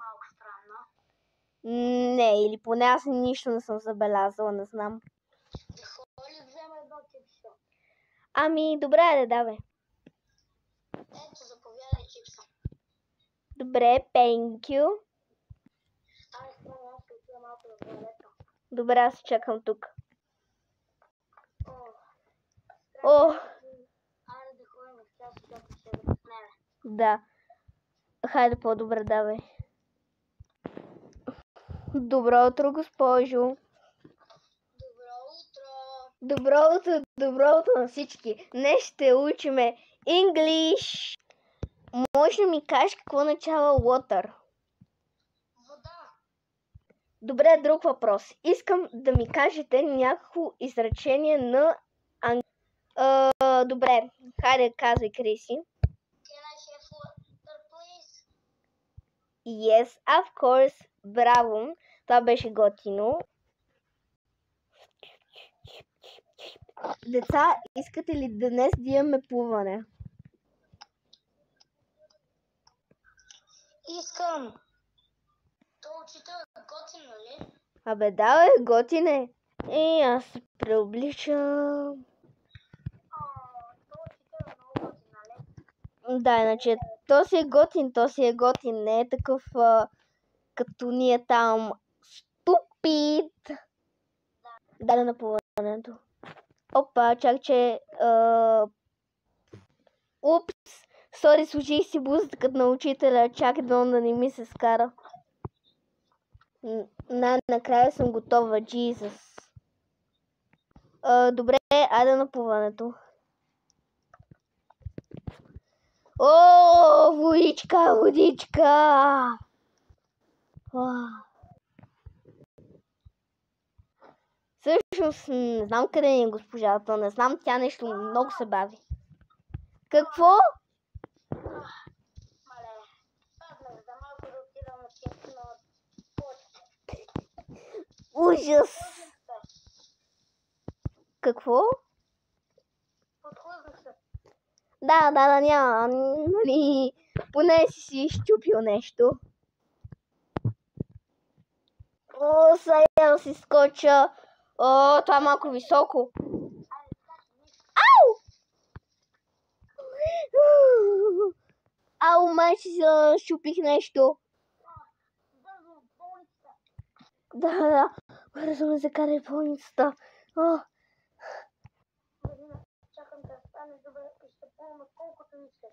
малко странно. Не, или поне аз нищо не съм забелязала, не знам. Какво ли взема едно чипсо? Ами, добре, да, бе. Ето, заповядай чипса. Добре, thank you. Аз ще отида малко на туалета. Добре, аз чакам тук. Айде да ходим в час, защото ще закъснеме. Да. Хайде по-добре, давай. Добро утро, госпожо. Добро утро. Добро утро на всички. Днес ще учиме English. Може да ми кажеш какво означава water? Вода. Добре, друг въпрос. Искам да ми кажете някакво изречение на добре, хайде казвай, Криси. Can I have water, please? Yes, of course. Браво. Това беше готино. Деца, искате ли днес да имаме плуване? Искам. То учител е готин, нали? Абе, да, готин е. Аз се преобличам. То учител е много готин, нали? Да, иначе то си е готин, не е такъв като ние там ступид. Да, на плуването. Опа, чак че... Упс, сори, служих си бузата на учителя, чак да не ми се скара. Накрая съм готова, Jesus. Добре, айде на плуването. О, водичка, водичка! Всъщност, не знам къде е госпожата, не знам, тя нещо много се бави. Какво? Мале, паднах за малко да отидам на почта. Ужас! Какво? Подхлъзнах се. Да, няма, нали, поне си изчупил нещо. О, сега да си скоча. О, това е малко високо. Ау! Ау, май си щупих нещо. Бързо в болницата. Да, бързо ме закарай в болницата. Марина, чакам да стане добре и ще плуваме колкото искаш.